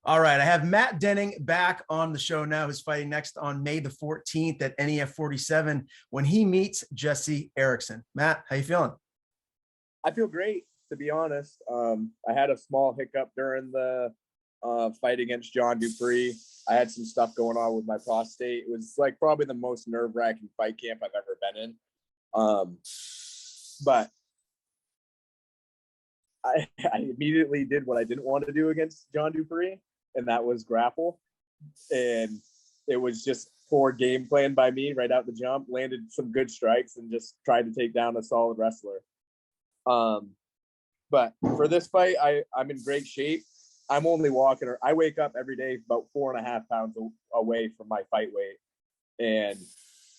All right, I have Matt Denning back on the show now, who's fighting next on May the 14th at NEF 47 when he meets Jesse Erickson. Matt, how you feeling? I feel great, to be honest. I had a small hiccup during the fight against John Dupree. I had some stuff going on with my prostate. It was like probably the most nerve-wracking fight camp I've ever been in. But I immediately did what I didn't want to do against John Dupree, and that was grapple. And it was just poor game plan by me right out the jump. Landed some good strikes and just tried to take down a solid wrestler. But for this fight, I'm in great shape. I'm only walking, or I wake up every day about 4.5 pounds away from my fight weight. And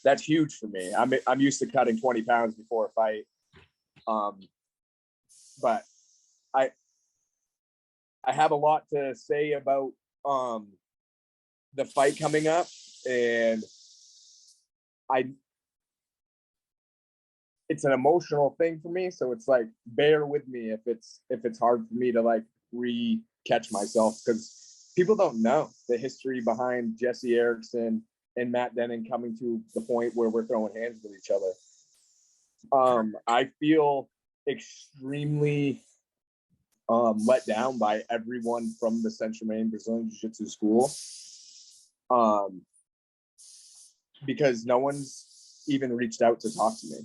that's huge for me. I'm used to cutting 20 pounds before a fight. But I have a lot to say about the fight coming up, and it's an emotional thing for me, so it's like bear with me if it's hard for me to like catch myself, because people don't know the history behind Jesse Erickson and Matt Denning coming to the point where we're throwing hands with each other. I feel extremely let down by everyone from the Central Maine Brazilian Jiu-Jitsu school, because no one's even reached out to talk to me.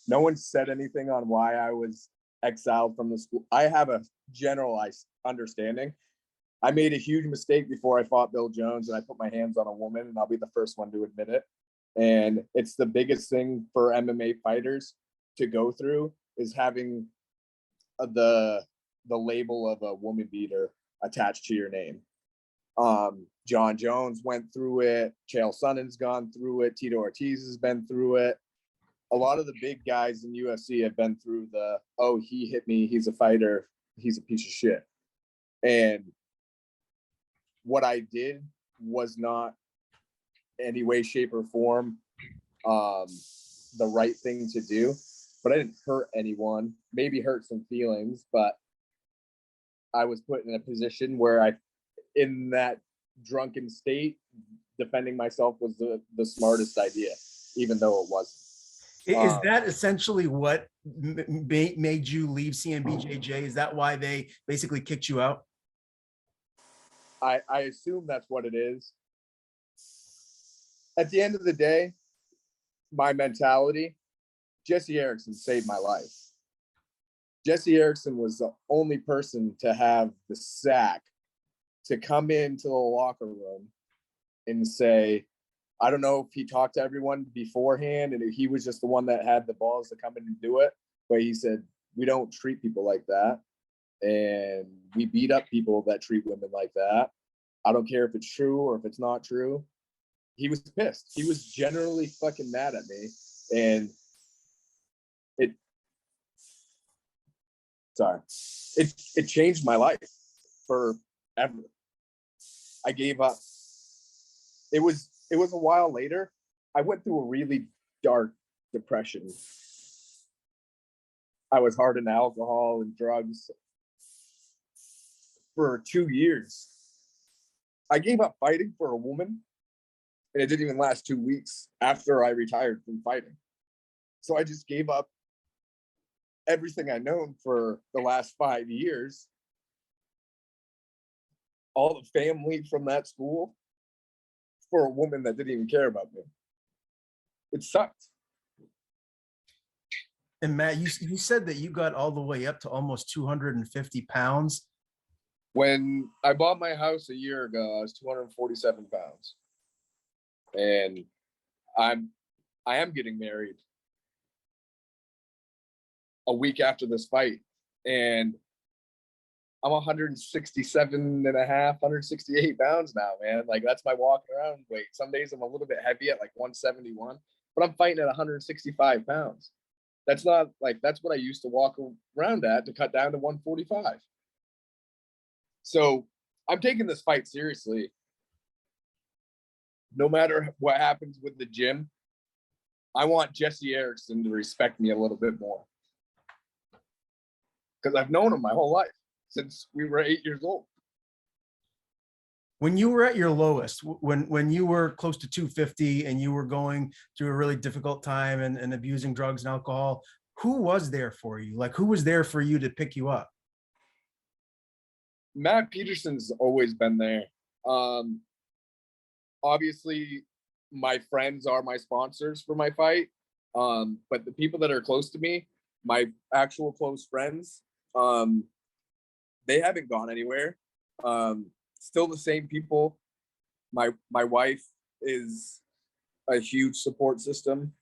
No one said anything on why I was exiled from the school. I have a generalized understanding. I made a huge mistake before I fought Bill Jones, and I put my hands on a woman, and I'll be the first one to admit it. And it's the biggest thing for MMA fighters to go through, is having the label of a woman beater attached to your name. John Jones went through it. Chael Sonnen's gone through it. Tito Ortiz has been through it. A lot of the big guys in UFC have been through oh, he hit me, he's a fighter, he's a piece of shit. And what I did was not any way, shape, or form the right thing to do. But I didn't hurt anyone, maybe hurt some feelings, but I was put in a position where in that drunken state, defending myself was the smartest idea, even though it wasn't. Is that essentially what made you leave CMBJJ? Is that why they basically kicked you out? I assume that's what it is. At the end of the day, my mentality, Jesse Erickson saved my life. Jesse Erickson was the only person to have the sack to come into the locker room and say, I don't know if he talked to everyone beforehand and he was just the one that had the balls to come in and do it, but he said, we don't treat people like that. And we beat up people that treat women like that. I don't care if it's true or if it's not true. He was pissed. He was generally fucking mad at me. And it changed my life forever. I gave up. It was a while later. I went through a really dark depression. I was hard on alcohol and drugs for 2 years. I gave up fighting for a woman, and it didn't even last 2 weeks after I retired from fighting. So I just gave up everything I known for the last 5 years, all the family from that school, for a woman that didn't even care about me. It sucked. And Matt, you said that you got all the way up to almost 250 pounds. When I bought my house a year ago, I was 247 pounds. And I am getting married a week after this fight. And I'm 167 and a half, 168 pounds now, man. Like, that's my walking around weight. Some days I'm a little bit heavy at like 171, but I'm fighting at 165 pounds. That's not like, that's what I used to walk around at to cut down to 145. So I'm taking this fight seriously. No matter what happens with the gym, I want Jesse Erickson to respect me a little bit more, because I've known him my whole life, since we were 8 years old. When you were at your lowest, when you were close to 250 and you were going through a really difficult time and abusing drugs and alcohol, who was there for you? Like, who was there for you to pick you up? Matt Peterson's always been there. Obviously, my friends are my sponsors for my fight. But the people that are close to me, my actual close friends, they haven't gone anywhere. Still the same people. My wife is a huge support system.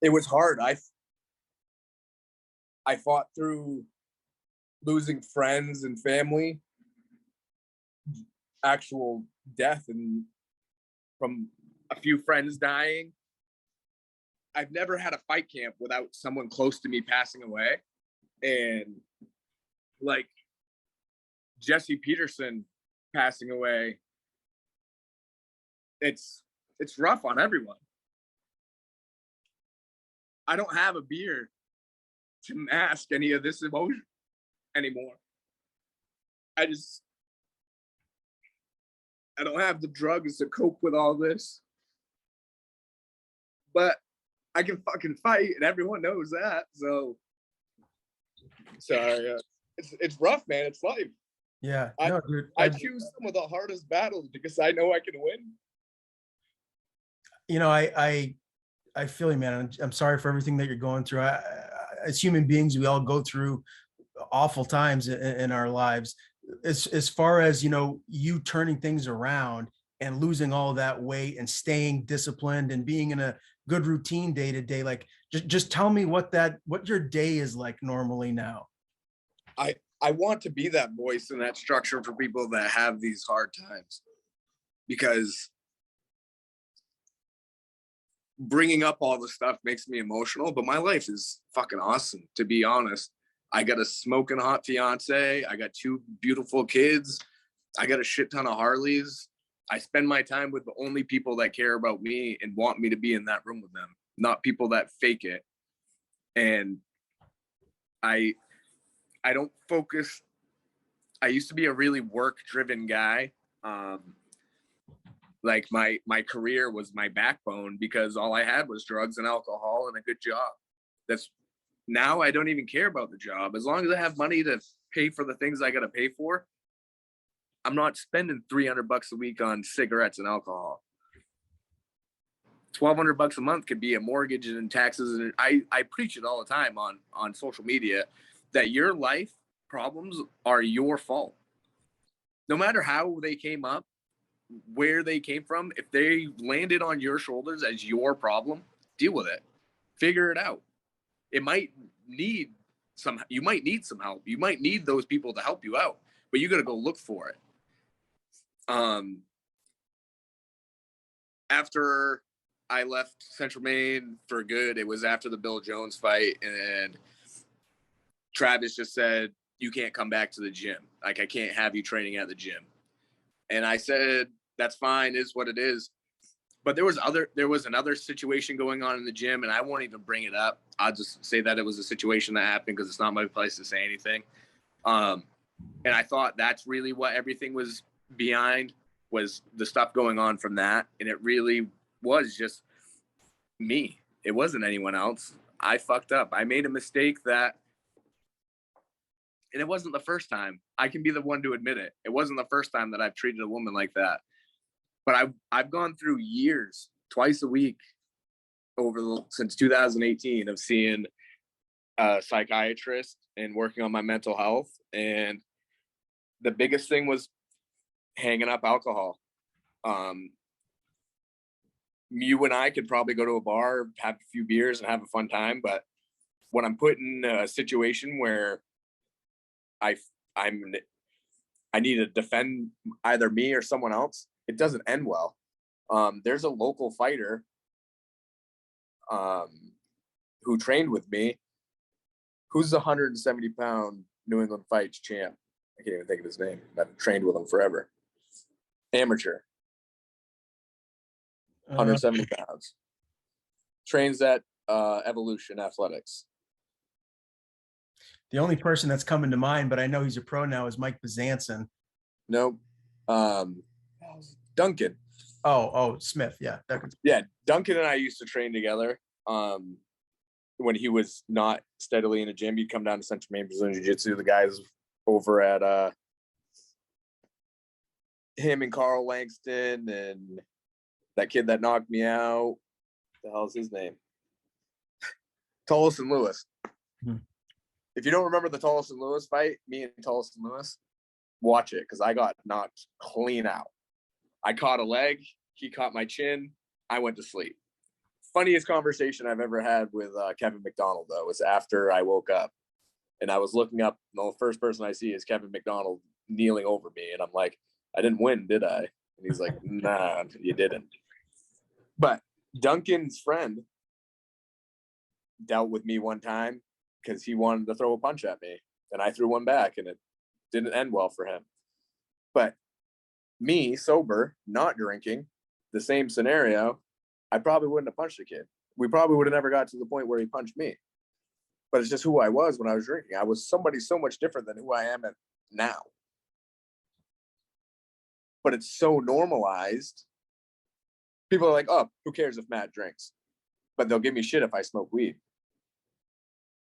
It was hard. I fought through losing friends and family, actual death, and from a few friends dying. I've never had a fight camp without someone close to me passing away. And like Jesse Peterson passing away, it's rough on everyone. I don't have a beer to mask any of this emotion anymore. I don't have the drugs to cope with all this. But I can fucking fight, and everyone knows that. So it's rough, man. It's life. Yeah, I, no, dude, I choose some of the hardest battles because I know I can win. you know, I feel you, man. I'm sorry for everything that you're going through. As human beings, we all go through awful times in our lives. As far as, you know, you turning things around and losing all that weight and staying disciplined and being in a good routine day to day, like just tell me what your day is like normally now. I want to be that voice and that structure for people that have these hard times, because bringing up all the stuff makes me emotional, but my life is fucking awesome, to be honest. I got a smoking hot fiance. I got 2 beautiful kids. I got a shit ton of Harleys. I spend my time with the only people that care about me and want me to be in that room with them, not people that fake it. And I don't focus. I used to be a really work-driven guy. Like my career was my backbone because all I had was drugs and alcohol and a good job. Now I don't even care about the job. As long as I have money to pay for the things I got to pay for, I'm not spending $300 a week on cigarettes and alcohol. $1,200 a month could be a mortgage and taxes. And I preach it all the time on social media that your life problems are your fault. No matter how they came up, where they came from, if they landed on your shoulders as your problem, deal with it. Figure it out. You might need some help. You might need those people to help you out, but you got to go look for it. After I left Central Maine for good, it was after the Bill Jones fight, and Travis just said, you can't come back to the gym. Like, I can't have you training at the gym. And I said, that's fine, is what it is. But there was another situation going on in the gym, and I won't even bring it up. I'll just say that it was a situation that happened because it's not my place to say anything. And I thought that's really what everything was behind, was the stuff going on from that. And it really was just me. It wasn't anyone else. I fucked up. I made a mistake and it wasn't the first time. I can be the one to admit it. It wasn't the first time that I've treated a woman like that. But I've gone through years, twice a week, since 2018, of seeing a psychiatrist and working on my mental health. And the biggest thing was hanging up alcohol. You and I could probably go to a bar, have a few beers, and have a fun time. But when I'm put in a situation where I need to defend either me or someone else, it doesn't end well. There's a local fighter who trained with me, who's a 170-pound New England Fights champ. I can't even think of his name. I've trained with him forever. Amateur. 170 pounds. Trains at Evolution Athletics. The only person that's coming to mind, but I know he's a pro now, is Mike Bezanson. Nope. Duncan. Oh, Smith. Yeah. Yeah. Duncan and I used to train together. When he was not steadily in a gym, he'd come down to Central Maine Brazilian Jiu-Jitsu. The guys over at him and Carl Langston and that kid that knocked me out. The hell's his name? Tollison Lewis. Hmm. If you don't remember the Tollison Lewis fight, me and Tollison Lewis, watch it because I got knocked clean out. I caught a leg. He caught my chin. I went to sleep. Funniest conversation I've ever had with Kevin McDonald, though, was after I woke up and I was looking up. And the first person I see is Kevin McDonald kneeling over me. And I'm like, I didn't win, did I? And he's like, nah, you didn't. But Duncan's friend dealt with me one time because he wanted to throw a punch at me. And I threw one back and it didn't end well for him. But me, sober, not drinking, the same scenario, I probably wouldn't have punched the kid. We probably would have never got to the point where he punched me. But it's just who I was when I was drinking. I was somebody so much different than who I am now. But it's so normalized. People are like, oh, who cares if Matt drinks? But they'll give me shit if I smoke weed.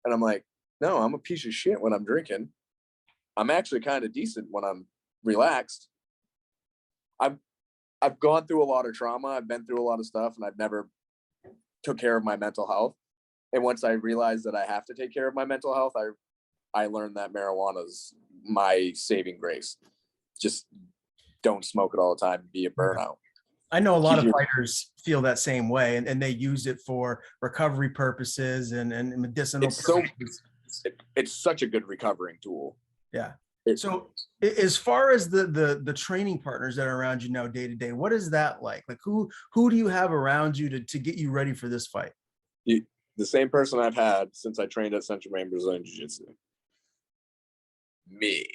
And I'm like, no, I'm a piece of shit when I'm drinking. I'm actually kind of decent when I'm relaxed. I've gone through a lot of trauma. I've been through a lot of stuff, and I've never took care of my mental health. And once I realized that I have to take care of my mental health, I learned that marijuana's my saving grace. Just don't smoke it all the time and be a burnout. I know a lot of fighters feel that same way, and they use it for recovery purposes and medicinal purposes. It's such a good recovering tool. Yeah. So as far as the training partners that are around you now day to day, what is that like? Like who do you have around you to get you ready for this fight? The same person I've had since I trained at Central Maine Brazilian Jiu-Jitsu. Me.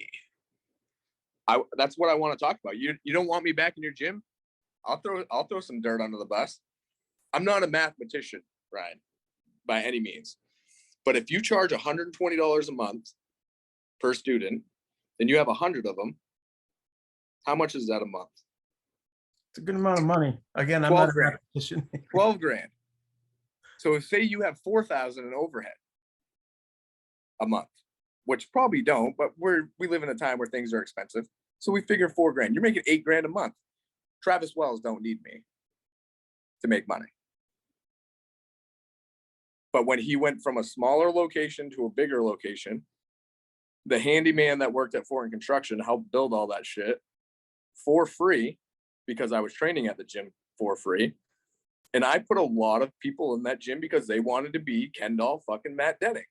That's what I want to talk about. You don't want me back in your gym? I'll throw some dirt under the bus. I'm not a mathematician, Ryan, by any means. But if you charge $120 a month per student, and you have 100 of them, how much is that a month? It's a good amount of money. Again, I'm not a mathematician. 12 grand. So if say you have 4,000 in overhead a month, which probably don't, but we live in a time where things are expensive. So we figure 4 grand. You're making 8 grand a month. Travis Wells don't need me to make money. But when he went from a smaller location to a bigger location, the handyman that worked at Foreign Construction helped build all that shit for free because I was training at the gym for free. And I put a lot of people in that gym because they wanted to be Kendall fucking Matt Denning.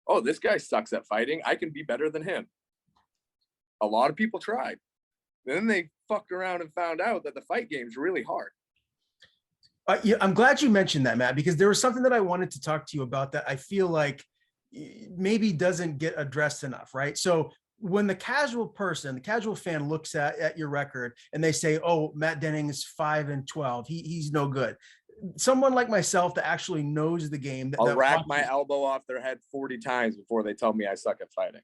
Oh, this guy sucks at fighting. I can be better than him. A lot of people tried. Then they fucked around and found out that the fight game's really hard. Yeah, I'm glad you mentioned that, Matt, because there was something that I wanted to talk to you about that I feel like maybe doesn't get addressed enough, right? So when the casual person, the casual fan looks at your record and they say, oh, Matt Denning is 5-12. He's no good. Someone like myself that actually knows the game. I'll rack my elbow off their head 40 times before they tell me I suck at fighting.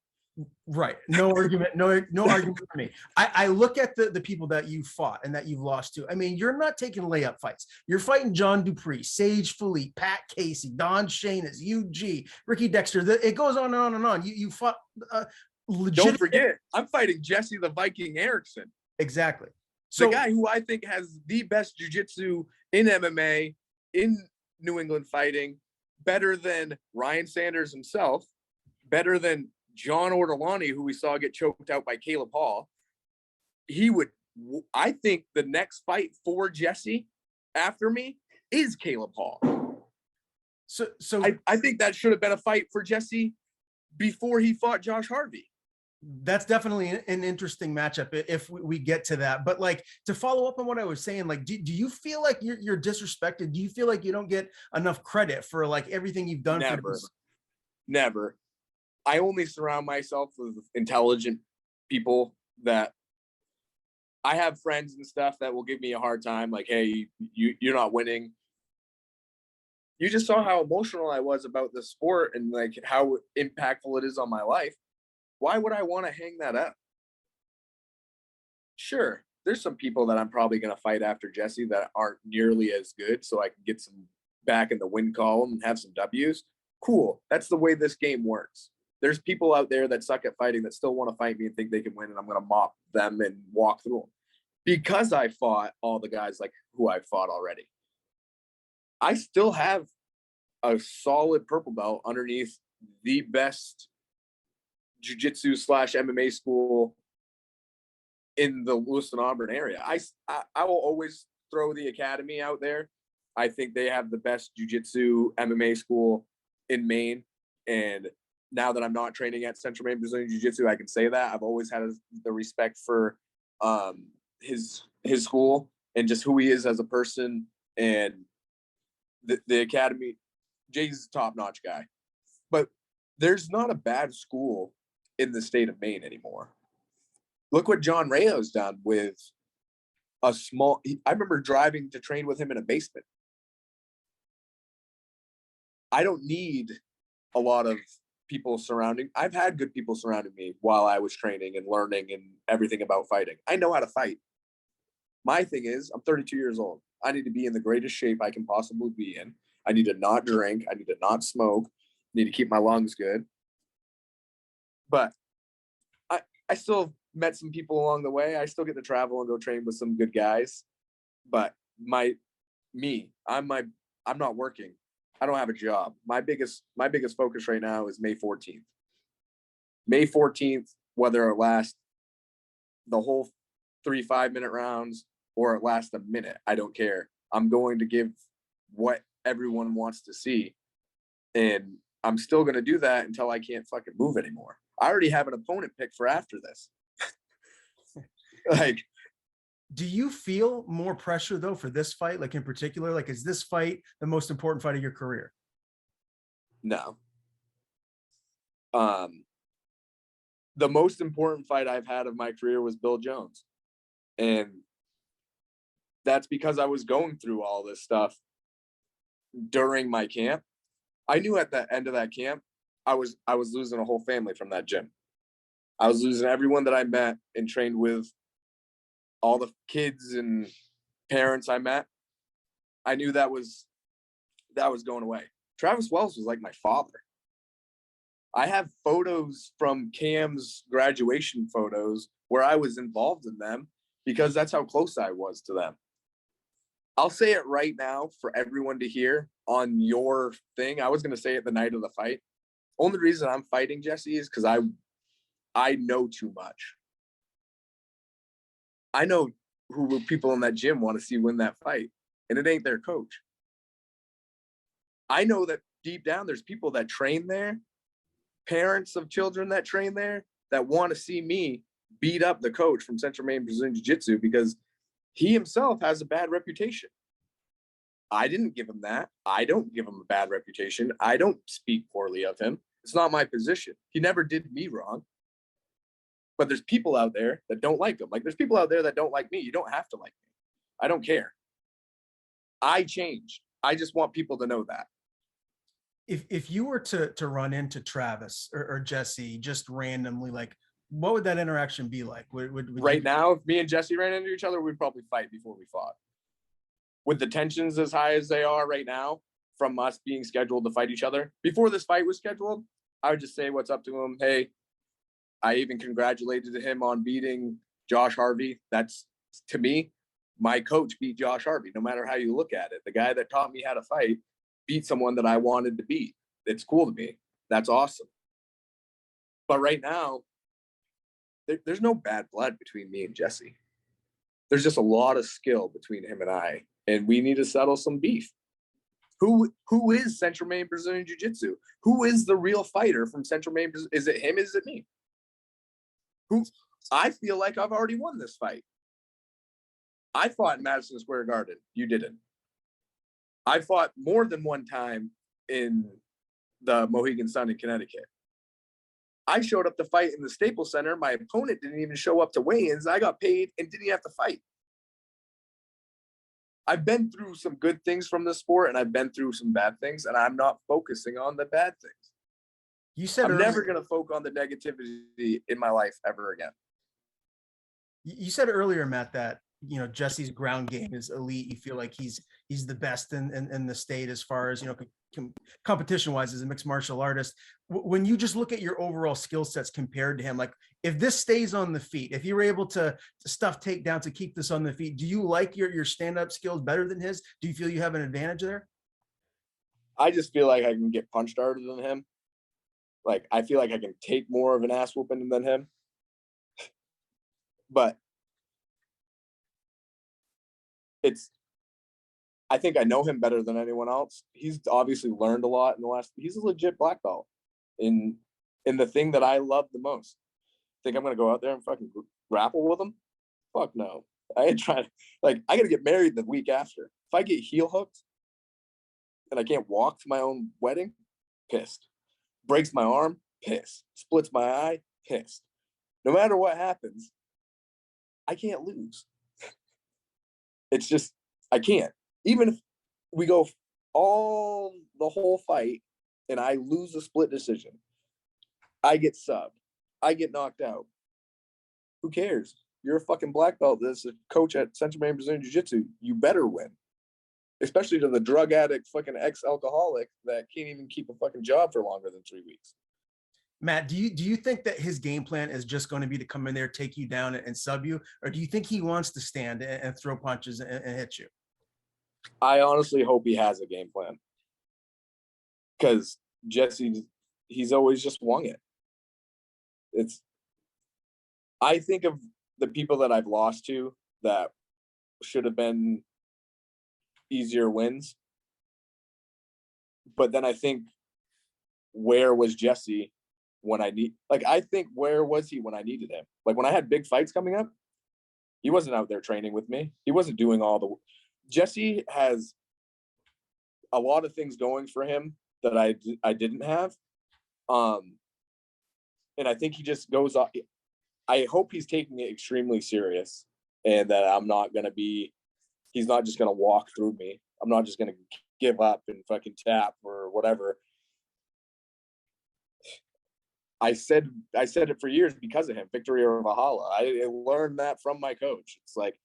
Right. No argument. No argument for me. I look at the people that you fought and that you've lost to. I mean, you're not taking layup fights. You're fighting John Dupree, Sage Philippe, Pat Casey, Don Shanis, UG, Ricky Dexter. It goes on and on and on. You fought Don't forget, I'm fighting Jesse the Viking Erickson. Exactly. So the guy who I think has the best jiu-jitsu in MMA, in New England fighting, better than Ryan Sanders himself, better than John Ortolani, who we saw get choked out by Caleb Hall. I think the next fight for Jesse after me is Caleb Hall. So I think that should have been a fight for Jesse before he fought Josh Harvey. That's definitely an interesting matchup if we get to that. But like, to follow up on what I was saying, like, do you feel like you're disrespected? Do you feel like you don't get enough credit for like everything you've done? Never. I only surround myself with intelligent people that I have friends and stuff that will give me a hard time. Like, hey, you're not winning. You just saw how emotional I was about the sport and like how impactful it is on my life. Why would I want to hang that up? Sure, there's some people that I'm probably going to fight after Jesse that aren't nearly as good, so I can get some back in the win column and have some W's. Cool. That's the way this game works. There's people out there that suck at fighting that still want to fight me and think they can win, and I'm going to mop them and walk through them. Because I fought all the guys like who I fought already. I still have a solid purple belt underneath the best jiu-jitsu / MMA school in the Lewiston Auburn area. I will always throw the academy out there. I think they have the best jiu-jitsu MMA school in Maine. And now that I'm not training at Central Maine Brazilian Jiu-Jitsu, I can say that. I've always had the respect for his school and just who he is as a person. And the academy, Jay's a top-notch guy. But there's not a bad school in the state of Maine anymore. Look what John Rayo's done with a small. I remember driving to train with him in a basement. I don't need a lot of people surrounding. I've had good people surrounding me while I was training and learning and everything about fighting. I know how to fight. My thing is, I'm 32 years old. I need to be in the greatest shape I can possibly be in. I need to not drink. I need to not smoke. I need to keep my lungs good. But I still met some people along the way. I still get to travel and go train with some good guys. But I'm not working. I don't have a job. My biggest focus right now is May 14th. May 14th, whether it lasts the whole 3 5-minute rounds or it lasts a minute, I don't care. I'm going to give what everyone wants to see. And I'm still going to do that until I can't fucking move anymore. I already have an opponent picked for after this. Like, do you feel more pressure though for this fight? Like in particular, like is this fight the most important fight of your career? No. The most important fight I've had of my career was Bill Jones. And that's because I was going through all this stuff during my camp. I knew at the end of that camp, I was losing a whole family from that gym. I was losing everyone that I met and trained with, all the kids and parents I met. I knew that was going away. Travis Wells was like my father. I have photos from Cam's graduation photos where I was involved in them because that's how close I was to them. I'll say it right now for everyone to hear on your thing. I was going to say it the night of the fight. Only reason I'm fighting Jesse is because I know too much. I know who people in that gym want to see win that fight, and it ain't their coach. I know that deep down there's people that train there, parents of children that train there, that want to see me beat up the coach from Central Maine Brazilian Jiu-Jitsu because he himself has a bad reputation. I didn't give him that. I don't give him a bad reputation. I don't speak poorly of him. It's not my position. He never did me wrong. But there's people out there that don't like him. Like there's people out there that don't like me. You don't have to like me. I don't care. I changed. I just want people to know that. If you were to run into Travis or Jesse just randomly, like what would that interaction be like? Would right now, if me and Jesse ran into each other, we'd probably fight before we fought. With the tensions as high as they are right now, from us being scheduled to fight each other, before this fight was scheduled, I would just say what's up to him. Hey, I even congratulated him on beating Josh Harvey. That's, to me, my coach beat Josh Harvey, no matter how you look at it. The guy that taught me how to fight beat someone that I wanted to beat. It's cool to me. That's awesome. But right now, there's no bad blood between me and Jesse. There's just a lot of skill between him and I, and we need to settle some beef. Who is Central Maine Brazilian Jiu-Jitsu? Who is the real fighter from Central Maine? Is it him? Is it me? I feel like I've already won this fight. I fought in Madison Square Garden. You didn't. I fought more than one time in the Mohegan Sun in Connecticut. I showed up to fight in the Staples Center. My opponent didn't even show up to weigh-ins. I got paid and didn't have to fight. I've been through some good things from this sport, and I've been through some bad things, and I'm not focusing on the bad things. You said I'm earlier, never going to focus on the negativity in my life ever again. You said earlier, Matt, that you know, Jesse's ground game is elite. You feel like he's the best in the state as far as, you know, competition wise as a mixed martial artist. When you just look at your overall skill sets compared to him, like if this stays on the feet, if you were able to stuff takedown to keep this on the feet, do you like your stand-up skills better than his? Do you feel you have an advantage there? I just feel like I can get punched harder than him. Like, I feel like I can take more of an ass whooping than him. But I think I know him better than anyone else. He's obviously learned a lot in the last, he's a legit black belt in the thing that I love the most. Think I'm going to go out there and fucking grapple with him? Fuck no. I ain't trying to, like, I got to get married the week after. If I get heel hooked and I can't walk to my own wedding, pissed. Breaks my arm, pissed. Splits my eye, pissed. No matter what happens, I can't lose. It's just, I can't. Even if we go the whole fight and I lose a split decision, I get subbed, I get knocked out. Who cares? You're a fucking black belt that's a coach at Central Maine Brazilian Jiu-Jitsu. You better win. Especially to the drug addict, fucking ex-alcoholic that can't even keep a fucking job for longer than 3 weeks. Matt, do you think that his game plan is just going to be to come in there, take you down, and sub you, or do you think he wants to stand and throw punches and hit you? I honestly hope he has a game plan, because Jesse, he's always just wung it. I think of the people that I've lost to that should have been easier wins, but then I think, where was Jesse when I think, where was he when I needed him? Like, when I had big fights coming up, he wasn't out there training with me. He wasn't doing Jesse has a lot of things going for him that I didn't have. And I think he just goes off. I hope he's taking it extremely serious, and that he's not just going to walk through me. I'm not just going to give up and fucking tap or whatever. I said it for years because of him, victory or Valhalla. I learned that from my coach. It's like,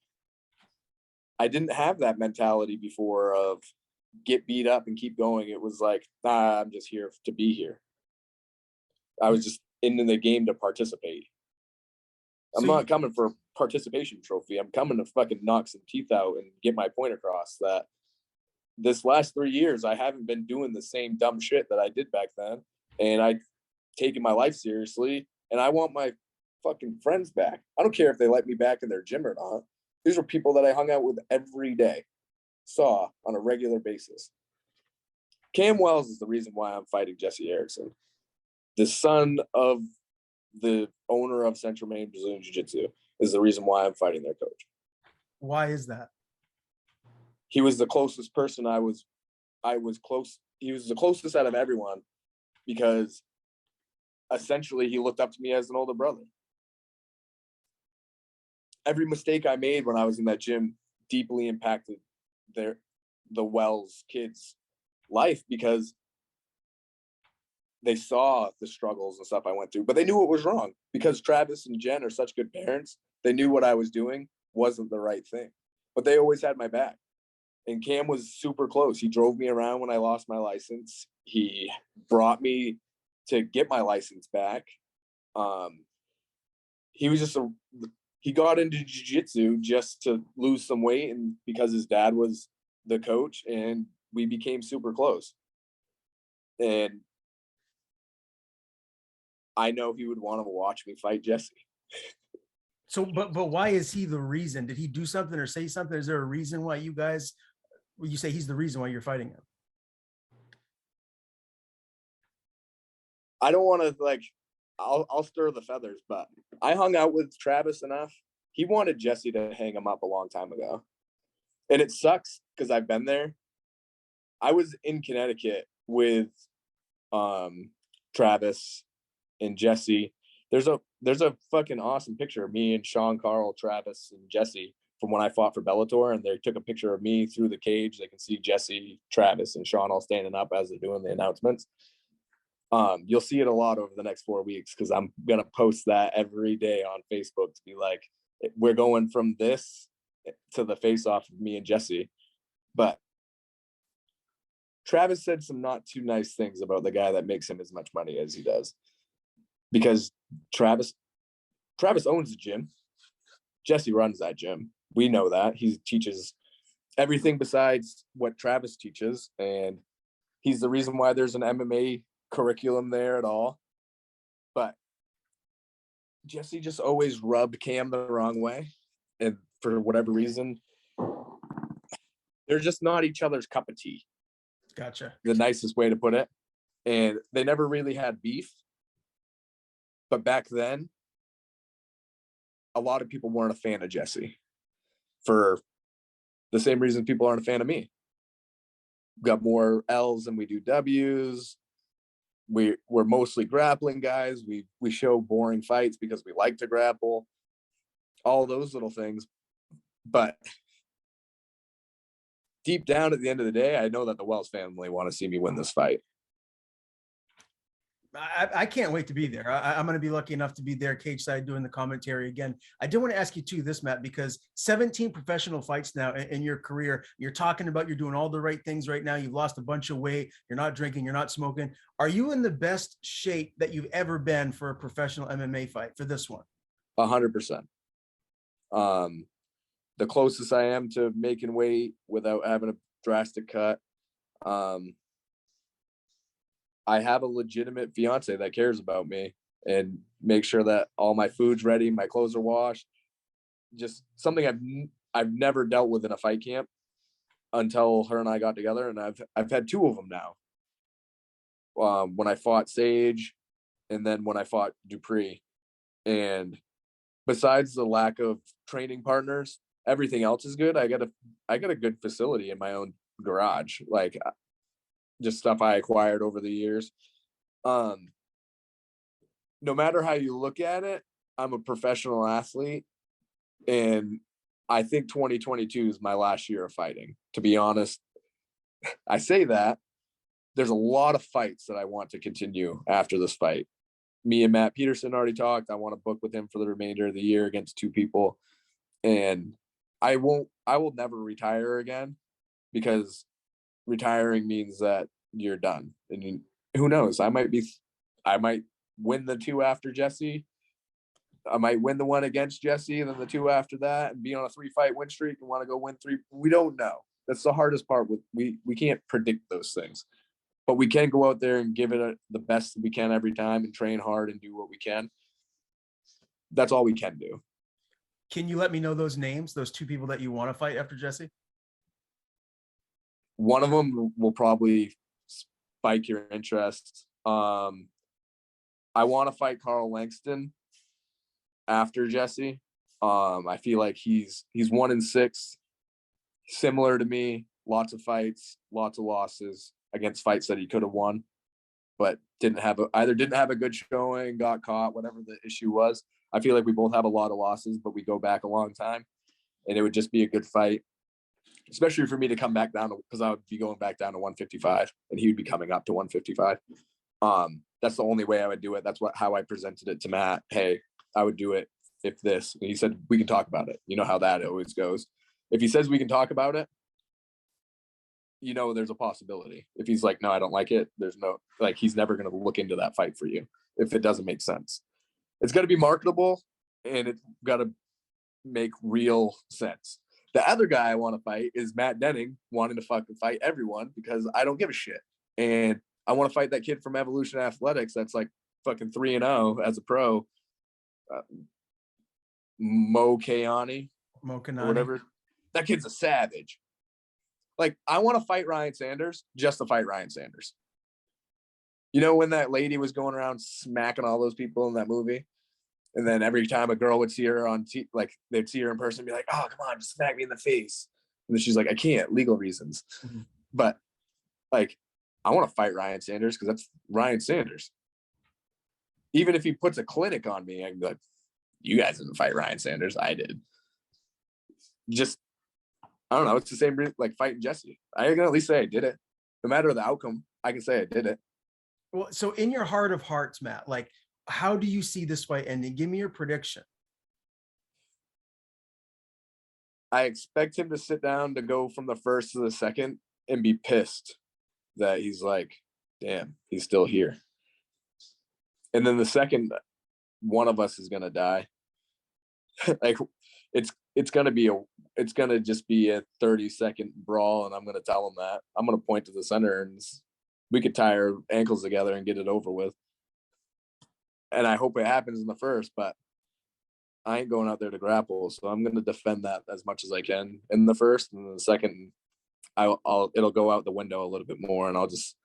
I didn't have that mentality before of get beat up and keep going. It was like, I'm just here to be here. I was just in the game to participate. I'm not coming for a participation trophy. I'm coming to fucking knock some teeth out and get my point across that this last 3 years, I haven't been doing the same dumb shit that I did back then. And I've taken my life seriously, and I want my fucking friends back. I don't care if they let me back in their gym or not. These were people that I hung out with every day, saw on a regular basis. Cam Wells is the reason why I'm fighting Jesse Erickson, the son of the owner of Central Maine Brazilian Jiu-Jitsu, is the reason why I'm fighting their coach. Why is that? He was the closest person I was close. He was the closest out of everyone, because essentially he looked up to me as an older brother. Every mistake I made when I was in that gym deeply impacted the Wells kids' life, because they saw the struggles and stuff I went through, but they knew what was wrong, because Travis and Jen are such good parents. They knew what I was doing wasn't the right thing, but they always had my back. And Cam was super close. He drove me around when I lost my license. He brought me to get my license back. He was just he got into jiu-jitsu just to lose some weight, and because his dad was the coach, and we became super close. And I know he would want to watch me fight Jesse. So, but why is he the reason? Did he do something or say something? Is there a reason why you say he's the reason why you're fighting him? I don't want to I'll stir the feathers, but I hung out with Travis enough. He wanted Jesse to hang him up a long time ago. And it sucks because I've been there. I was in Connecticut with Travis and Jesse. There's a fucking awesome picture of me and Sean, Carl, Travis, and Jesse from when I fought for Bellator, and they took a picture of me through the cage. They can see Jesse, Travis, and Sean all standing up as they're doing the announcements. You'll see it a lot over the next 4 weeks, because I'm gonna post that every day on Facebook to be like, we're going from this to the face off of me and Jesse. But Travis said some not too nice things about the guy that makes him as much money as he does, because Travis owns the gym. Jesse runs that gym. We know that. He teaches everything besides what Travis teaches, and he's the reason why there's an MMA curriculum there at all. But Jesse just always rubbed Cam the wrong way, and for whatever reason, they're just not each other's cup of tea. Gotcha. The nicest way to put it. And they never really had beef. But back then, a lot of people weren't a fan of Jesse for the same reason people aren't a fan of me. Got more L's than we do W's. We're mostly grappling guys. We show boring fights because we like to grapple. All those little things. But deep down at the end of the day, I know that the Wells family want to see me win this fight. I can't wait to be there. I'm going to be lucky enough to be there cage side doing the commentary again. I did want to ask you too this, Matt, because 17 professional fights now in your career, you're talking about you're doing all the right things right now. You've lost a bunch of weight. You're not drinking. You're not smoking. Are you in the best shape that you've ever been for a professional MMA fight for this one? 100%. The closest I am to making weight without having a drastic cut. I have a legitimate fiance that cares about me and make sure that all my food's ready, my clothes are washed. Just something I've never dealt with in a fight camp until her and I got together, and I've had 2 of them now. When I fought Sage, and then when I fought Dupree. And besides the lack of training partners, everything else is good. I got a good facility in my own garage, like just stuff I acquired over the years. No matter how you look at it, I'm a professional athlete, and I think 2022 is my last year of fighting. To be honest, I say that. There's a lot of fights that I want to continue after this fight. Me and Matt Peterson already talked. I want to book with him for the remainder of the year against 2 people. And I will never retire again, because retiring means that you're done. And who knows? I might win the 2 after Jesse. I might win the one against Jesse, and then the 2 after that, and be on a 3-fight win streak and want to go win 3. We don't know. That's the hardest part. We can't predict those things, but we can go out there and give it the best we can every time and train hard and do what we can. That's all we can do. Can you let me know those names, those 2 people that you want to fight after Jesse? One of them will probably spike your interest. I want to fight Carl Langston after Jesse. I feel like he's 1-6, similar to me. Lots of fights, lots of losses against fights that he could have won, but didn't have a good showing, got caught, whatever the issue was. I feel like we both have a lot of losses, but we go back a long time, and it would just be a good fight, especially for me to come back down to, because I would be going back down to 155 and he would be coming up to 155. That's the only way I would do it. That's how I presented it to Matt. Hey, I would do it if this. And he said, we can talk about it. You know how that always goes. If he says we can talk about it, there's a possibility. If he's like, no, I don't like it, there's no, like, he's never going to look into that fight for you if it doesn't make sense. It's got to be marketable, and it's got to make real sense. The other guy I want to fight is Matt Denning, wanting to fucking fight everyone because I don't give a shit. And I want to fight that kid from Evolution Athletics that's like fucking 3-0 as a pro. Mo Kanani, or whatever. That kid's a savage. Like, I want to fight Ryan Sanders just to fight Ryan Sanders. When that lady was going around smacking all those people in that movie, and then every time a girl would see her they'd see her in person and be like, oh, come on, just smack me in the face. And then she's like, I can't, legal reasons. Mm-hmm. But like, I want to fight Ryan Sanders because that's Ryan Sanders. Even if he puts a clinic on me, I can be like, you guys didn't fight Ryan Sanders. I did. Just, I don't know. It's the same like fighting Jesse. I can at least say I did it. No matter the outcome, I can say I did it. Well, so in your heart of hearts, Matt, like, how do you see this fight ending? Give me your prediction. I expect him to sit down to go from the first to the second and be pissed that he's like, damn, he's still here. And then the second, one of us is gonna die. Like it's gonna just be a 30-second brawl, and I'm gonna tell him that. I'm gonna point to the center, and we could tie our ankles together and get it over with. And I hope it happens in the first, but I ain't going out there to grapple, so I'm gonna defend that as much as I can in the first, and then the second, it'll go out the window a little bit more, and I'll just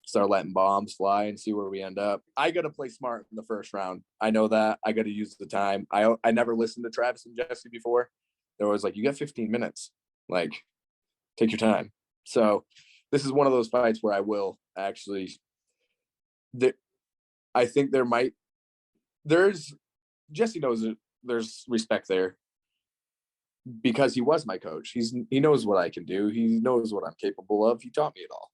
start letting bombs fly and see where we end up. I got to play smart in the first round. I know that. I got to use the time. I never listened to Travis and Jesse before. They were always like, you got 15 minutes. Like, take your time. So this is one of those fights where I will actually, I think Jesse knows that there's respect there because he was my coach. He knows what I can do. He knows what I'm capable of. He taught me it all.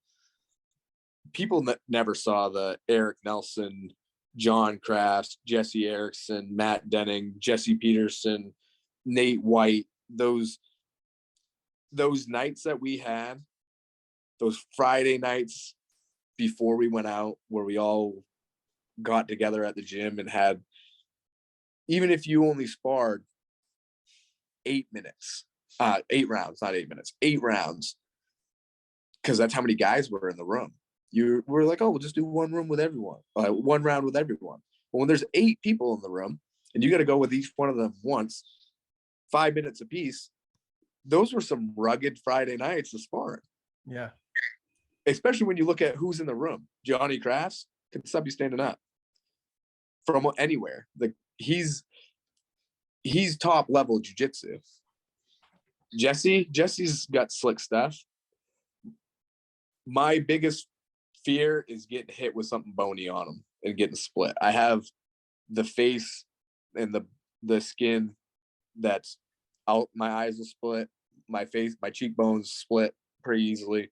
People never saw the Eric Nelson, John Crafts, Jesse Erickson, Matt Denning, Jesse Peterson, Nate White, those nights that we had, those Friday nights before we went out where we all got together at the gym and had, even if you only sparred 8 minutes, 8 rounds, not 8 minutes, 8 rounds, because that's how many guys were in the room. We're like, oh, we'll just do one round with everyone. But when there's 8 people in the room and you got to go with each one of them once, 5 minutes apiece, those were some rugged Friday nights of sparring. Yeah. Especially when you look at who's in the room. Johnny Crafts can stop you standing up from anywhere. Like he's top level jiu-jitsu. Jesse's got slick stuff. My biggest fear is getting hit with something bony on him and getting split. I have the face and the skin that's out. My eyes will split. My face, my cheekbones split pretty easily.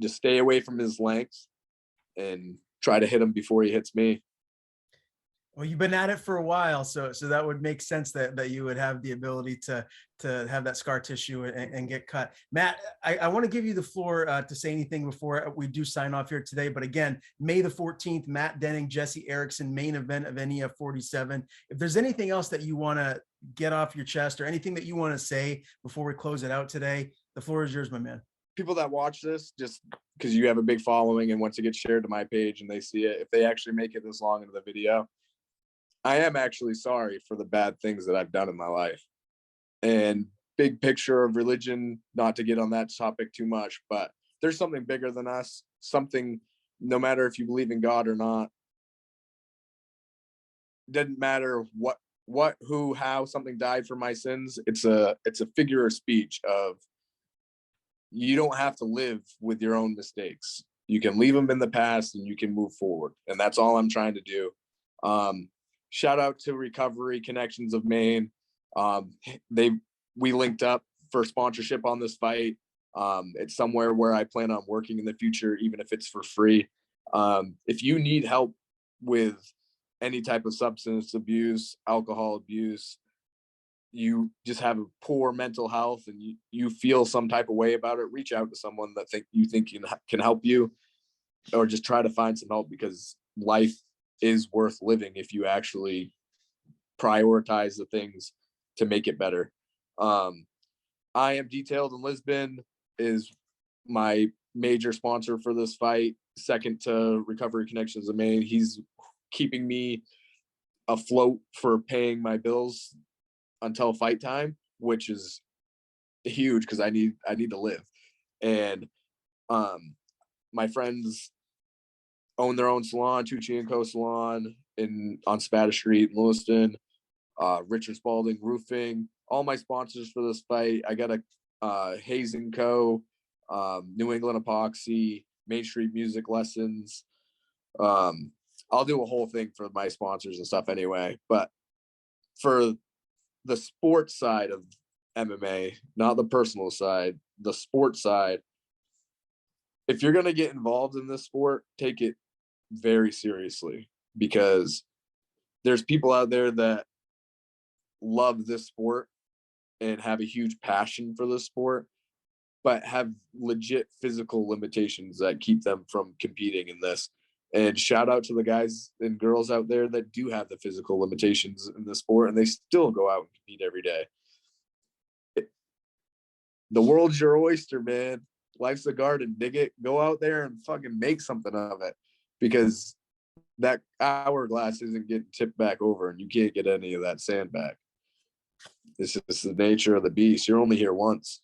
Just stay away from his length and try to hit him before he hits me. Well, you've been at it for a while, so that would make sense that you would have the ability to have that scar tissue and get cut. Matt, I want to give you the floor to say anything before we do sign off here today. But again, May the 14th, Matt Denning, Jesse Erickson, main event of NEF 47. If there's anything else that you want to get off your chest or anything that you want to say before we close it out today, the floor is yours, my man. People that watch this, just because you have a big following and once it gets shared to my page and they see it, if they actually make it this long into the video, I am actually sorry for the bad things that I've done in my life. And big picture of religion, not to get on that topic too much, but there's something bigger than us, something, no matter if you believe in God or not, doesn't matter what, who, how something died for my sins. It's a figure of speech of, you don't have to live with your own mistakes. You can leave them in the past and you can move forward. And that's all I'm trying to do. Shout out to Recovery Connections of Maine. We linked up for sponsorship on this fight. It's somewhere where I plan on working in the future, even if it's for free. If you need help with any type of substance abuse, alcohol abuse, you just have a poor mental health and you feel some type of way about it, reach out to someone that you think can help you, or just try to find some help, because life is worth living if you actually prioritize the things to make it better. I Am Detailed in Lisbon is my major sponsor for this fight, second to Recovery Connections of Maine. He's keeping me afloat for paying my bills until fight time, which is huge because I need to live. And my friends own their own salon, Tucci & Co. Salon on Spada Street in Lewiston, Richard Spalding Roofing, all my sponsors for this fight. I got a Hayes & Co., New England Epoxy, Main Street Music Lessons. I'll do a whole thing for my sponsors and stuff anyway. But for the sports side of MMA, not the personal side, the sports side, if you're going to get involved in this sport, take it very seriously, because there's people out there that love this sport and have a huge passion for the sport, but have legit physical limitations that keep them from competing in this. And shout out to the guys and girls out there that do have the physical limitations in the sport and they still go out and compete every day. The world's your oyster, man. Life's a garden. Dig it. Go out there and fucking make something of it, because that hourglass isn't getting tipped back over and you can't get any of that sand back. This is the nature of the beast. You're only here once.